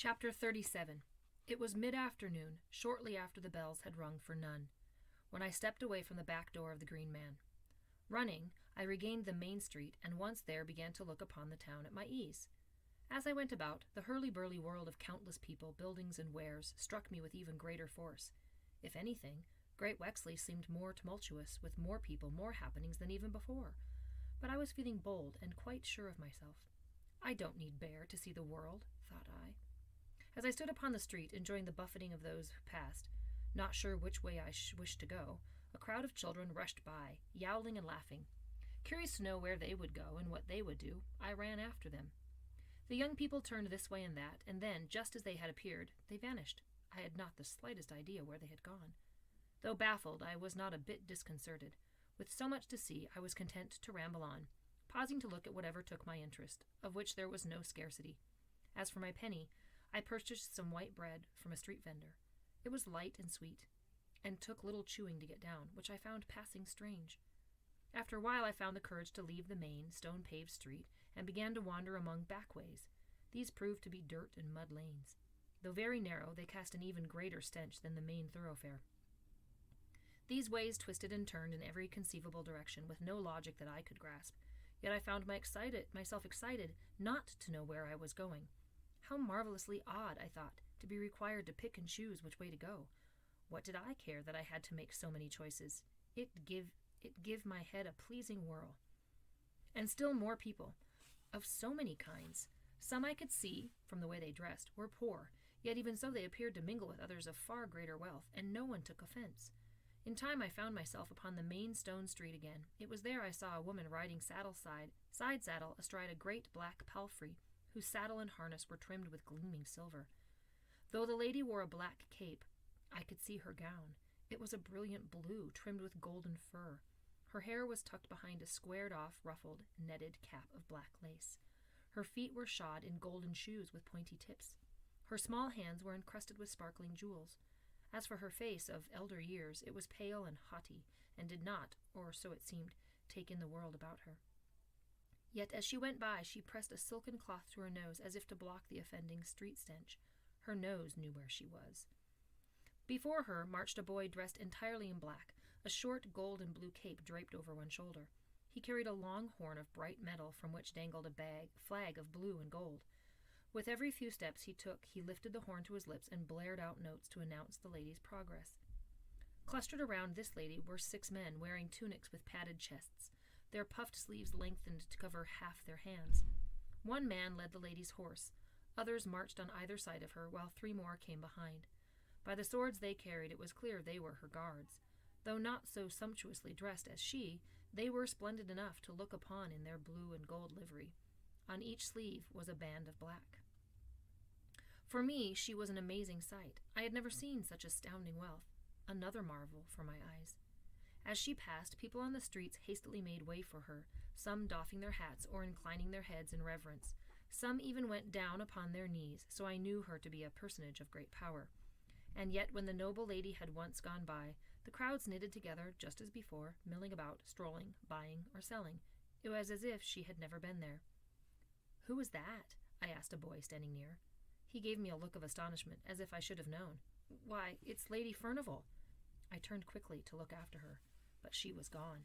Chapter 37. It was mid-afternoon, shortly after the bells had rung for none, when I stepped away from the back door of the Green Man. Running, I regained the main street, and once there began to look upon the town at my ease. As I went about, the hurly-burly world of countless people, buildings, and wares struck me with even greater force. If anything, Great Wexley seemed more tumultuous, with more people, more happenings than even before. But I was feeling bold and quite sure of myself. I don't need bear to see the world, thought I. As I stood upon the street, enjoying the buffeting of those who passed, not sure which way I wished to go, a crowd of children rushed by, yowling and laughing. Curious to know where they would go and what they would do, I ran after them. The young people turned this way and that, and then, just as they had appeared, they vanished. I had not the slightest idea where they had gone. Though baffled, I was not a bit disconcerted. With so much to see, I was content to ramble on, pausing to look at whatever took my interest, of which there was no scarcity. As for my penny, I purchased some white bread from a street vendor. It was light and sweet, and took little chewing to get down, which I found passing strange. After a while I found the courage to leave the main, stone-paved street, and began to wander among backways. These proved to be dirt and mud lanes. Though very narrow, they cast an even greater stench than the main thoroughfare. These ways twisted and turned in every conceivable direction, with no logic that I could grasp. Yet I found myself excited not to know where I was going. How marvelously odd, I thought, to be required to pick and choose which way to go. What did I care that I had to make so many choices? It give my head a pleasing whirl. And still more people, of so many kinds. Some I could see, from the way they dressed, were poor, yet even so they appeared to mingle with others of far greater wealth, and no one took offense. In time I found myself upon the main stone street again. It was there I saw a woman riding side saddle astride a great black palfrey, whose saddle and harness were trimmed with gleaming silver. Though the lady wore a black cape, I could see her gown. It was a brilliant blue, trimmed with golden fur. Her hair was tucked behind a squared-off, ruffled, netted cap of black lace. Her feet were shod in golden shoes with pointy tips. Her small hands were encrusted with sparkling jewels. As for her face, of elder years, it was pale and haughty, and did not, or so it seemed, take in the world about her. Yet as she went by, she pressed a silken cloth to her nose as if to block the offending street stench. Her nose knew where she was. Before her marched a boy dressed entirely in black, a short gold and blue cape draped over one shoulder. He carried a long horn of bright metal from which dangled a flag of blue and gold. With every few steps he took, he lifted the horn to his lips and blared out notes to announce the lady's progress. Clustered around this lady were 6 men wearing tunics with padded chests, their puffed sleeves lengthened to cover half their hands. 1 man led the lady's horse. Others marched on either side of her, while 3 more came behind. By the swords they carried, it was clear they were her guards. Though not so sumptuously dressed as she, they were splendid enough to look upon in their blue and gold livery. On each sleeve was a band of black. For me, she was an amazing sight. I had never seen such astounding wealth. Another marvel for my eyes. As she passed, people on the streets hastily made way for her, some doffing their hats or inclining their heads in reverence. Some even went down upon their knees, so I knew her to be a personage of great power. And yet when the noble lady had once gone by, the crowds knitted together just as before, milling about, strolling, buying, or selling. It was as if she had never been there. "Who is that?" I asked a boy standing near. He gave me a look of astonishment, as if I should have known. "Why, it's Lady Furnival." I turned quickly to look after her, but she was gone.